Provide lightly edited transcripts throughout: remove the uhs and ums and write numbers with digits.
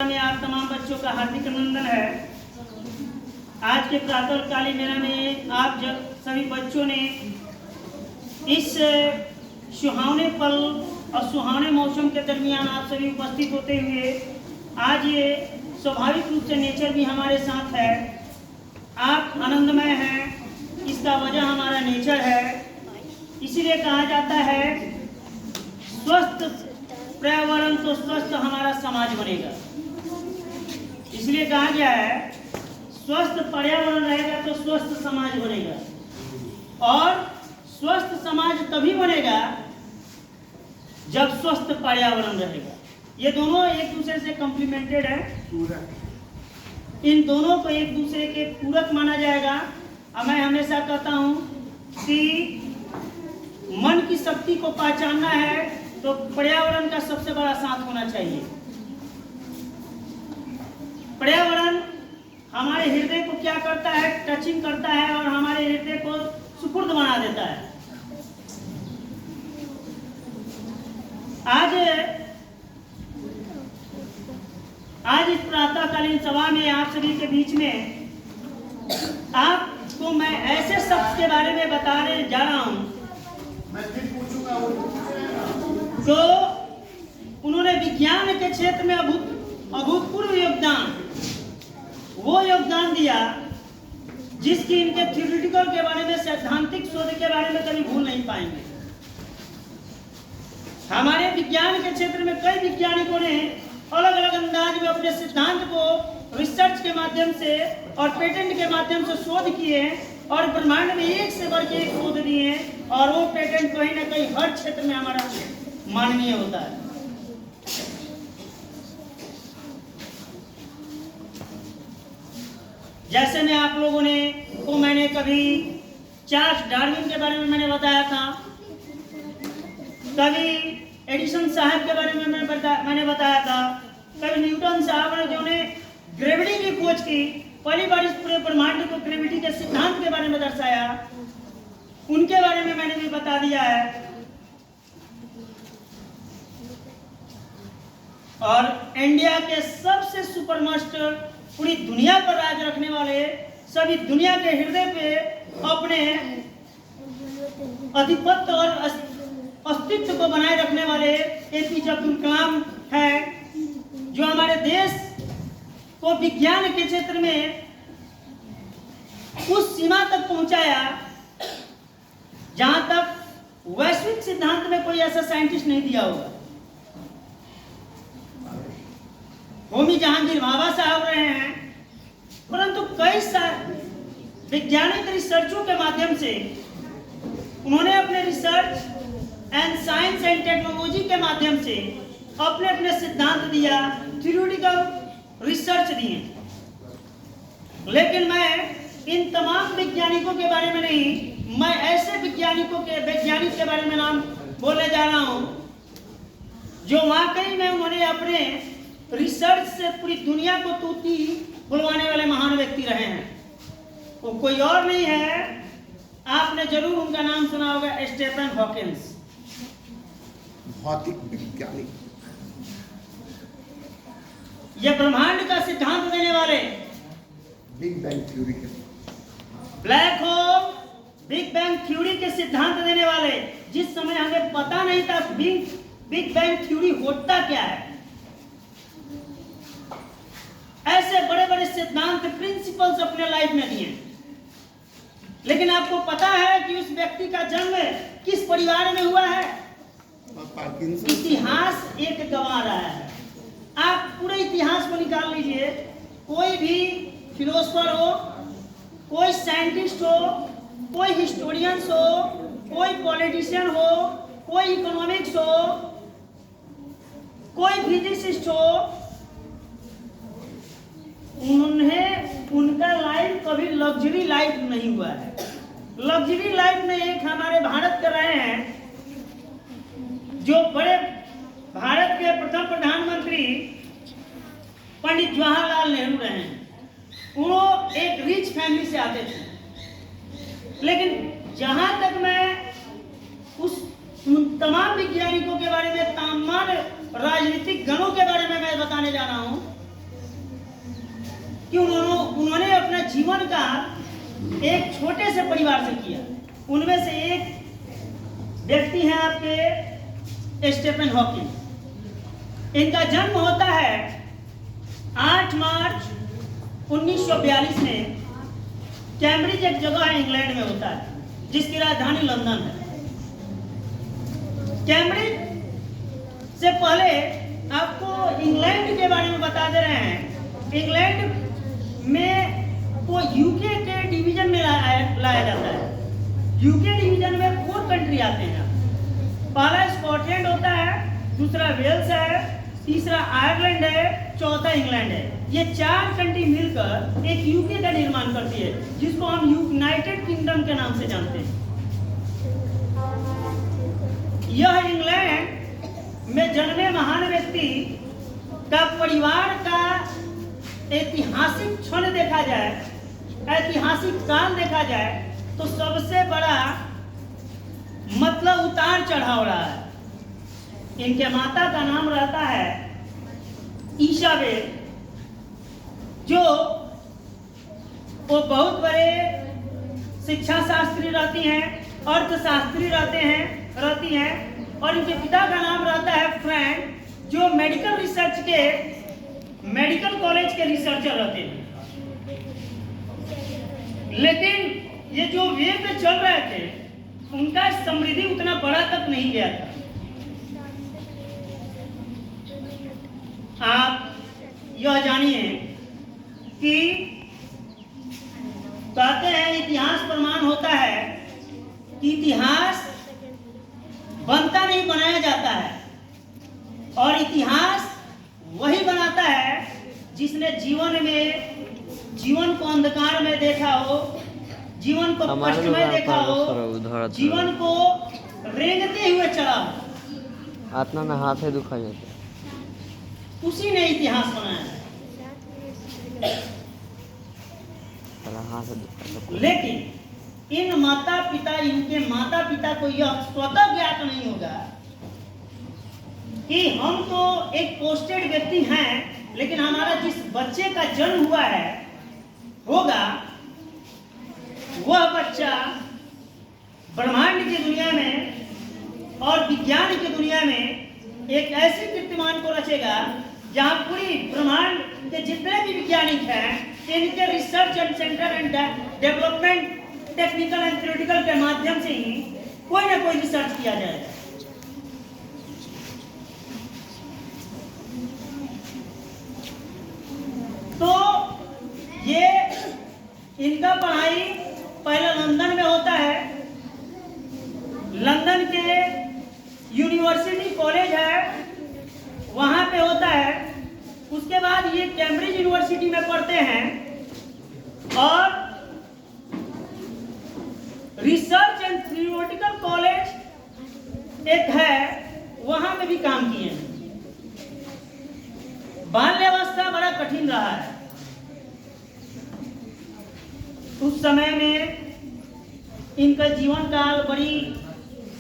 में आप तमाम बच्चों का हार्दिक अभिनंदन है। आज के प्रातःकालीन मेला में आप सभी बच्चों ने इस सुहावने पल और सुहावने मौसम के दरमियान आप सभी उपस्थित होते हुए आज ये स्वाभाविक रूप से नेचर भी हमारे साथ है, आप आनंदमय हैं, इसका वजह हमारा नेचर है। इसीलिए कहा जाता है स्वस्थ पर्यावरण तो स्वस्थ हमारा समाज बनेगा। इसलिए कहा गया है स्वस्थ पर्यावरण रहेगा तो स्वस्थ समाज बनेगा, और स्वस्थ समाज तभी बनेगा जब स्वस्थ पर्यावरण रहेगा। ये दोनों एक दूसरे से कॉम्प्लीमेंटेड है, इन दोनों को एक दूसरे के पूरक माना जाएगा। और मैं हमेशा कहता हूँ कि मन की शक्ति को पहचानना है तो पर्यावरण का सबसे बड़ा साथ होना चाहिए। पर्यावरण हमारे हृदय को क्या करता है, टचिंग करता है और हमारे हृदय को सुपुर्द बना देता है। आज इस प्रातःकालीन सभा में आप सभी के बीच में आपको मैं ऐसे शख्स के बारे में बताने जा रहा हूं तो उन्होंने विज्ञान के क्षेत्र में अभूतपूर्व वो योगदान दिया जिसकी इनके थ्योरेटिकल के बारे में, सैद्धांतिक शोध के बारे में कभी भूल नहीं पाएंगे। हमारे विज्ञान के क्षेत्र में कई वैज्ञानिकों ने अलग अलग अंदाज में अपने सिद्धांत को रिसर्च के माध्यम से और पेटेंट के माध्यम से शोध किए और ब्रह्मांड में एक से बढ़ के एक शोध दिए, और वो पेटेंट कहीं ना कहीं हर क्षेत्र में हमारा माननीय होता है। जैसे में आप लोगों ने को मैंने कभी चार्ल्स डार्विन के बारे में मैंने बताया था, कभी एडिसन साहब के बारे में मैंने बताया था, कभी न्यूटन साहब ने जो ने ग्रेविटी की खोज की, पहली बार इस पूरे ब्रह्मांड को ग्रेविटी के सिद्धांत के बारे में दर्शाया, उनके बारे में मैंने भी बता दिया है। और इंडिया के सबसे सुपर मास्टर, पूरी दुनिया पर राज रखने वाले, सभी दुनिया के हृदय पे अपने आधिपत्य और अस्तित्व को बनाए रखने वाले एपीजे अब्दुल कलाम है, जो हमारे देश को विज्ञान के क्षेत्र में उस सीमा तक पहुंचाया जहां तक वैश्विक सिद्धांत में कोई ऐसा साइंटिस्ट नहीं दिया होगा। होमी जहांगीर भाभा साहब रहे हैं, परंतु कई वैज्ञानिक रिसर्चों के माध्यम से उन्होंने अपने research and science and technology के माध्यम से अपने अपने सिद्धांत दिया, थ्योरेटिकल रिसर्च दिए। लेकिन मैं इन तमाम वैज्ञानिकों के बारे में नहीं, मैं ऐसे वैज्ञानिक के बारे में नाम बोले जा रहा हूं जो वाकई में उन्होंने अपने रिसर्च से पूरी दुनिया को तूती बुलवाने वाले महान व्यक्ति रहे हैं। वो कोई और नहीं है, आपने जरूर उनका नाम सुना होगा, स्टीफन हॉकिंस, भौतिक वैज्ञानिक। ये ब्रह्मांड का सिद्धांत देने वाले, बिग बैंग थ्योरी के, black hole, big bang theory के सिद्धांत देने वाले, जिस समय हमें पता नहीं था बिग बैंग थ्योरी होता क्या है, ऐसे बड़े बड़े सिद्धांत, प्रिंसिपल्स अपने लाइफ में दिए। लेकिन आपको पता है कि उस व्यक्ति का जन्म किस परिवार में हुआ है? इतिहास एक गवाह रहा है। आप पूरे इतिहास को निकाल लीजिए, कोई भी फिलोसफर हो, कोई साइंटिस्ट हो, कोई हिस्टोरियंस हो, कोई पॉलिटिशियन हो, कोई इकोनॉमिक्स हो, कोई फिजिसिस्ट हो, उनका लाइफ कभी लग्जरी लाइफ नहीं हुआ है। लग्जरी लाइफ में एक हमारे भारत के रहे हैं, जो बड़े भारत के प्रथम प्रधानमंत्री पंडित जवाहरलाल नेहरू रहे हैं। वो एक रिच फैमिली से आते थे, लेकिन जहां तक मैं उन तमाम वैज्ञानिकों के बारे में, तमाम राजनीतिक गणों के बारे में मैं बताने जा रहा हूं, कि उन्होंने अपना जीवन का एक छोटे से परिवार से किया। उनमें से एक व्यक्ति हैं आपके स्टीफन हॉकिंग। इनका जन्म होता है 8 मार्च 1942 में कैम्ब्रिज एक जगह है इंग्लैंड में होता है, जिसकी राजधानी लंदन है। कैम्ब्रिज से पहले आपको इंग्लैंड के बारे में बता दे रहे हैं। इंग्लैंड में को यूके के डिवीजन में लाया जाता है। यूके डिवीजन में 4 कंट्री आते हैं। पहला स्कॉटलैंड होता है, दूसरा वेल्स है, तीसरा आयरलैंड है, चौथा इंग्लैंड है। ये 4 कंट्री मिलकर एक यूके का निर्माण करती है, जिसको हम यूनाइटेड किंगडम के नाम से जानते हैं। यह इंग्लैंड में जन्मे महान व्यक्ति का परिवार का ऐतिहासिक क्षण देखा जाए, ऐतिहासिक काल देखा जाए, तो सबसे बड़ा मतलब उतार चढ़ाव रहा है। इनके माता का नाम रहता है इसाबेल, जो वो बहुत बड़े शिक्षा शास्त्री रहती हैं, अर्थशास्त्री रहती हैं, और इनके पिता का नाम रहता है फ्रैंक, जो मेडिकल कॉलेज के रिसर्चर रहते हैं। लेकिन ये जो वे पे चल रहे थे, उनका समृद्धि उतना बड़ा तक नहीं गया था। आप यह जानिए कि कहते हैं इतिहास प्रमाण होता है कि इतिहास बनता नहीं, बनाया जाता है। और इतिहास वही बनाता है जिसने जीवन को अंधकार में देखा हो, जीवन को कष्ट में देखा हो, जीवन को रेंगते हुए चला हो। आत्मा में हाथ है दुखा जाता है, उसी ने इतिहास बनाया। लेकिन इनके माता पिता को यह स्वतः ज्ञात नहीं होगा कि हम तो एक पोस्टेड व्यक्ति हैं, लेकिन हमारा जिस बच्चे का जन्म हुआ है होगा, वह बच्चा ब्रह्मांड की दुनिया में और विज्ञान की दुनिया में एक ऐसे कीर्तिमान को रचेगा जहां पूरी ब्रह्मांड के जितने भी वैज्ञानिक हैं, इनके research and centre and development technical and theoretical के माध्यम से ही कोई ना कोई रिसर्च किया जाएगा। तो ये इनका पढ़ाई पहले लंदन में होता है। लंदन के यूनिवर्सिटी कॉलेज है, वहां पे होता है। उसके बाद ये कैम्ब्रिज यूनिवर्सिटी में पढ़ते हैं और रिसर्च एंड थ्योरेटिकल कॉलेज एक है, वहां में भी काम किए हैं। बाल्यावस्था बड़ा कठिन रहा है। उस समय में इनका जीवन काल बड़ी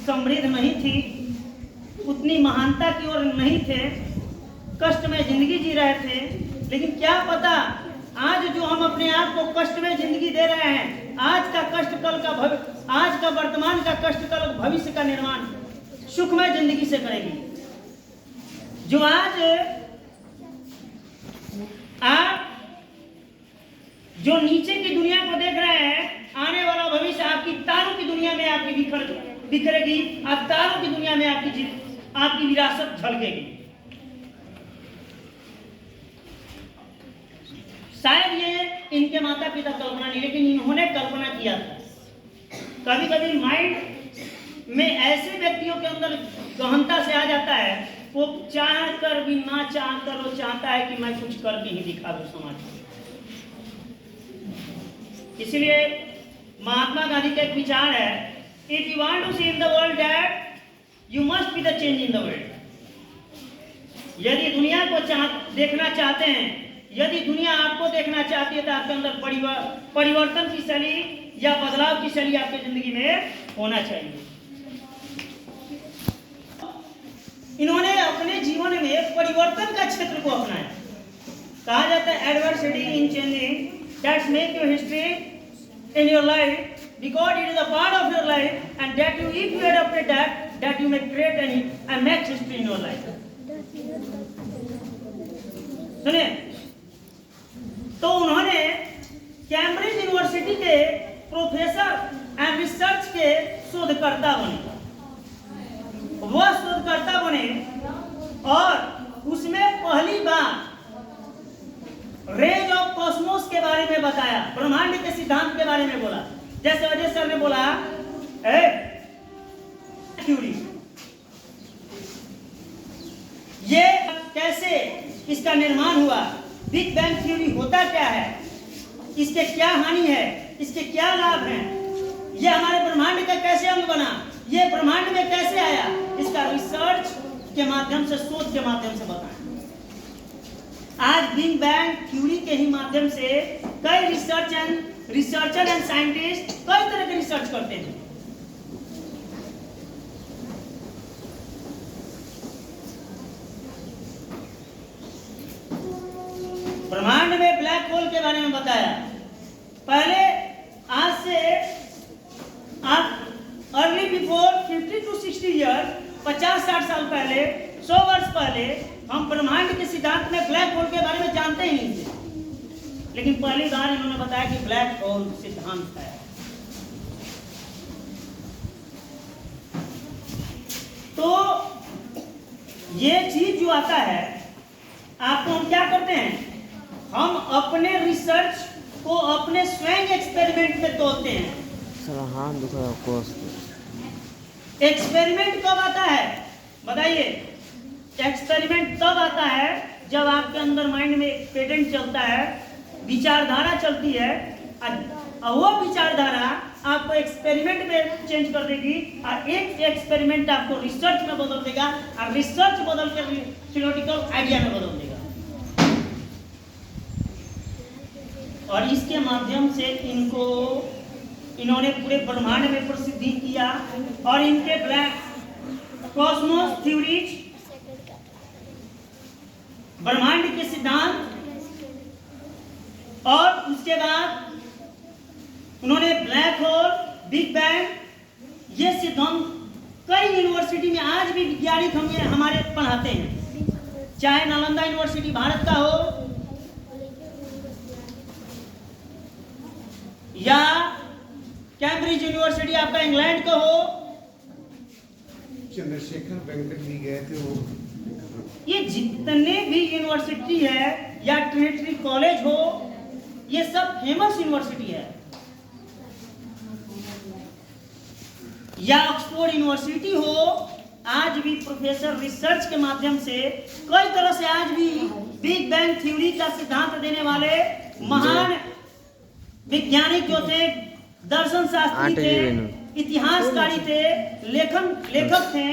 समृद्ध नहीं थी, उतनी महानता की ओर नहीं थे, कष्ट में जिंदगी जी रहे थे। लेकिन क्या पता, आज जो हम अपने आप को कष्ट में जिंदगी दे रहे हैं, आज का कष्ट कल का आज का वर्तमान का कष्ट कल भविष्य का निर्माण सुखमय जिंदगी से करेगी। जो आज आप जो नीचे की दुनिया को देख रहे हैं, आने वाला भविष्य आपकी तारों की दुनिया में आपकी बिखरेगी। आप तारों की दुनिया में आपकी विरासत झलकेगी। शायद ये इनके माता पिता कल्पना नहीं, लेकिन इन्होंने कल्पना किया था। कभी कभी माइंड में ऐसे व्यक्तियों के अंदर गहनता से आ जाता है, वो चाह कर भी ना चाह कर वो चाहता है कि मैं कुछ करके ही दिखा दूं समाज को। इसलिए महात्मा गांधी का एक विचार है, if you want to see in the world that you must be the change in the world. यदि दुनिया को देखना चाहते हैं, यदि दुनिया आपको देखना चाहती है, तो आपके अंदर परिवर्तन की शैली या बदलाव की शैली आपकी जिंदगी में होना चाहिए। इन्होंने अपने जीवन में परिवर्तन का क्षेत्र को अपनाया। कहा जाता है adversity in changing that's make your history in your life because it is a part of your life and that you if you adopted that you may create and make history in your life. सुनिए, तो उन्होंने Cambridge university के professor and research के शोधकर्ता बने। वह शोधकर्ता बने और उसमें पहली बार रेज ऑफ कॉस्मोस के बारे में बताया, ब्रह्मांड के सिद्धांत के बारे में बोला। जैसे अजय सर ने बोला थ्योरी, ये कैसे इसका निर्माण हुआ, बिग बैंग थ्योरी होता क्या है, इसके क्या हानि है, इसके क्या लाभ हैं, ये हमारे ब्रह्मांड का कैसे अंग बना, ये ब्रह्मांड में कैसे आया, इसका रिसर्च के माध्यम से, शोध के माध्यम से बताएं। आज बिग बैंग थ्योरी के ही माध्यम से कई रिसर्चर एंड साइंटिस्ट कई तरह के रिसर्च करते हैं। ब्रह्मांड में ब्लैक होल के बारे में बताया। पहले आज से आप अर्ली बिफोर 50 to 60 ईयर, 50-60 साल पहले, 100 वर्ष पहले हम ब्रह्मांड के सिद्धांत में ब्लैक होल के बारे में जानते ही नहीं थे, लेकिन पहली बार इन्होंने बताया कि ब्लैक होल सिद्धांत है। तो ये चीज जो आता है, आपको हम क्या करते हैं, हम अपने रिसर्च को अपने स्वयं एक्सपेरिमेंट में तोड़ते हैं। एक्सपेरिमेंट कब आता है बताइए? एक्सपेरिमेंट तब आता है जब आपके अंदर माइंड में एक पेटेंट चलता है, विचारधारा चलती है, और वो विचारधारा आपको एक्सपेरिमेंट में चेंज कर देगी, और एक एक्सपेरिमेंट आपको रिसर्च में बदल देगा, और रिसर्च बदल कर थ्योरेटिकल आइडिया में बदल देगा। और इसके माध्यम से इन्होंने पूरे ब्रह्मांड में प्रसिद्धि किया, और इनके ब्लैक कॉस्मोस थ्योरीज, ब्रह्मांड के सिद्धांत, और उसके बाद उन्होंने ब्लैक होल, बिग बैंग, ये सिद्धांत कई यूनिवर्सिटी में आज भी वैज्ञानिक हमारे पढ़ाते हैं, चाहे नालंदा यूनिवर्सिटी भारत का हो या कैम्ब्रिज यूनिवर्सिटी आपका इंग्लैंड का हो। चंद्रशेखर वेंकट भी गए थे वो। ये जितने भी यूनिवर्सिटी है या ट्रिनिटी कॉलेज हो, ये सब फेमस यूनिवर्सिटी है, या ऑक्सफोर्ड यूनिवर्सिटी हो, आज भी प्रोफेसर रिसर्च के माध्यम से कई तरह से आज भी बिग बैंग थ्योरी का सिद्धांत देने वाले महान वैज्ञानिक जो थे, दर्शन शास्त्री थे, इतिहासकारी थे, लेखक थे,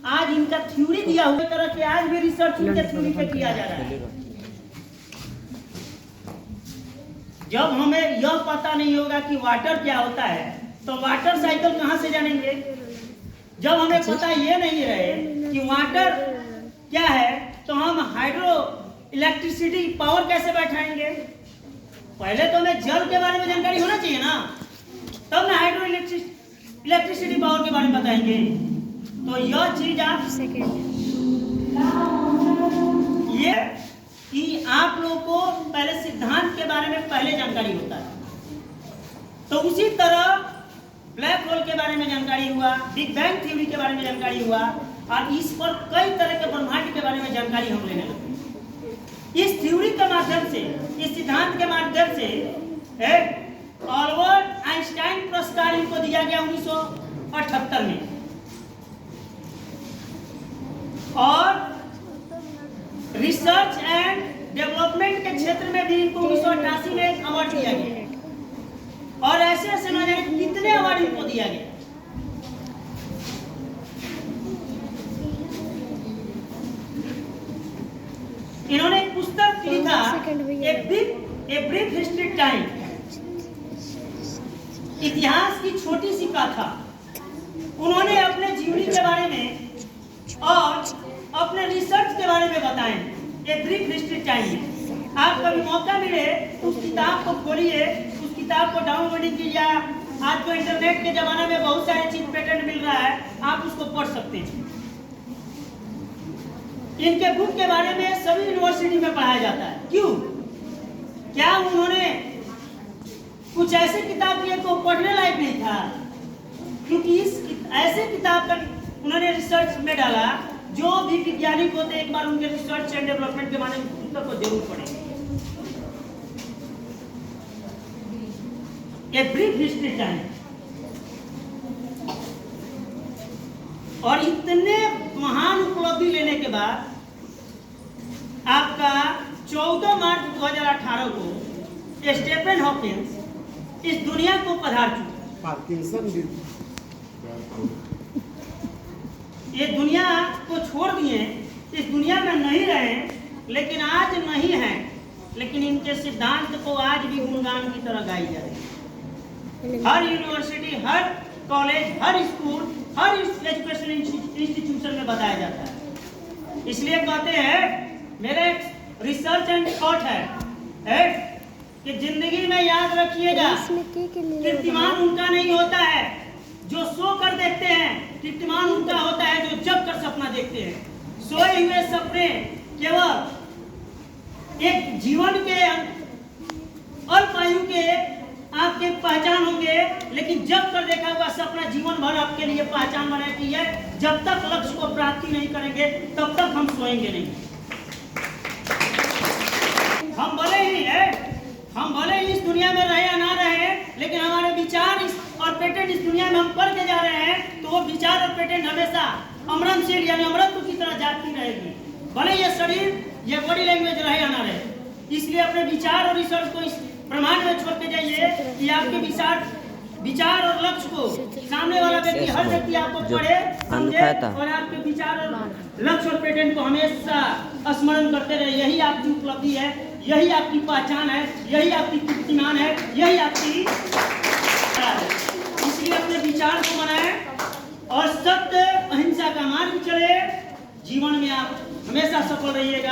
आज इनका थ्योरी दिया हुआ तरह के आज भी रिसर्च इनके थ्योरी पे किया जा रहा है। जब हमें यह पता नहीं होगा कि वाटर क्या होता है, तो वाटर साइकिल कहां से जानेंगे? जब हमें पता ये नहीं रहे कि वाटर क्या है, तो हम हाइड्रो इलेक्ट्रिसिटी पावर कैसे बैठाएंगे? पहले तो हमें जल के बारे में जानकारी होना चाहिए ना, तब ना हाइड्रो इलेक्ट्रिसिटी पावर के बारे में बताएंगे। तो यह चीज आप ये कि आप लोगों को पहले सिद्धांत के बारे में पहले जानकारी होता है। तो उसी तरह ब्लैक होल के बारे में जानकारी हुआ, बिग बैंग थ्योरी के बारे में जानकारी हुआ, और इस पर कई तरह के ब्रह्मांड के बारे में जानकारी हम लेने लगे। इस थ्योरी के माध्यम से, इस सिद्धांत के माध्यम से अल्बर्ट आइंस्टाइन पुरस्कार इनको दिया गया 1978 में, और रिसर्च एंड डेवलपमेंट के क्षेत्र में भी इनको 1988 में अवार्ड दिया गया, और ऐसे ऐसे न जाने कितने अवार्ड इनको दिया गया। इन्होंने एक पुस्तक लिखा, ए ब्रीफ हिस्ट्री टाइम, इतिहास की छोटी सी गाथा। उन्होंने अपने जीवनी के बारे में और अपने रिसर्च के बारे में बताएं, ए ब्रीफ हिस्ट्री टाइम। आप कभी मौका मिले उस किताब को खोलिए, उस किताब को डाउनलोडिंग कीजिए। आज तो इंटरनेट के जमाने में बहुत सारी चीज पेटेंट मिल रहा है, आप उसको पढ़ सकते हैं। इनके बुक के बारे में सभी यूनिवर्सिटी में पढ़ाया जाता है। क्यों? क्या उन्होंने कुछ ऐसे किताब किए तो पढ़ने लायक नहीं था? क्योंकि इस ऐसे किताब का उन्होंने रिसर्च में डाला, जो भी वैज्ञानिक होते एक बार उनके रिसर्च एंड डेवलपमेंट के बारे में पुस्तक को जरूर पढ़ेंगे। A brief history time. और इतने महान उपलब्धि लेने के बाद आपका 14 मार्च 2018 को स्टीफन हॉकिंस इस दुनिया को पधार चुके। पार्किंसन ये दुनिया को छोड़ दिए, इस दुनिया में नहीं रहे, लेकिन आज नहीं है, लेकिन इनके सिद्धांत को आज भी गुणगान की तरह गाई जा रही है। हर यूनिवर्सिटी, हर कॉलेज, हर स्कूल, हर एजुकेशन इंस्टीट्यूशन में बताया जाता है। इसलिए कहते हैं, मेरा एक रिसर्च एंड थॉट है कि जिंदगी में याद रखिएगा, कीर्तिमान उनका नहीं होता है जो सो कर देखते हैं, कीर्तिमान उनका होता है जो जग कर सपना देखते हैं। सोए हुए सपने केवल एक जीवन के अल्प आयु के आपके पहचान होंगे, लेकिन जग कर देखा हुआ सपना जीवन भर आपके लिए पहचान बनाती है। जब तक लक्ष्य को प्राप्ति नहीं करेंगे तब तक हम सोएंगे नहीं। हम भले ही इस दुनिया में रहे या ना रहे, लेकिन हमारे विचार और पेटेंट इस दुनिया में हम पढ़ के जा रहे हैं, तो वो विचार और पेटेंट हमेशा अमरनशील यानी अमरत्व की तरह जाती रहेगी, भले ये शरीर, ये बॉडी लैंग्वेज रहे या ना रहे। इसलिए अपने विचार और रिसर्च को इस प्रमाण में छोड़ के जाइए कि आपके विचार और लक्ष्य को सामने वाला व्यक्ति, हर व्यक्ति आपको पढ़े, समझे और आपके विचार और लक्ष्य और पेटेंट को हमेशा स्मरण करते रहे। यही आपकी उपलब्धि है, यही आपकी पहचान है, यही आपकी कीर्तिमान है, यही आपकी है। इसलिए अपने विचार को बनाएं और सत्य अहिंसा का मार्ग चले। जीवन में आप हमेशा सफल रहिएगा।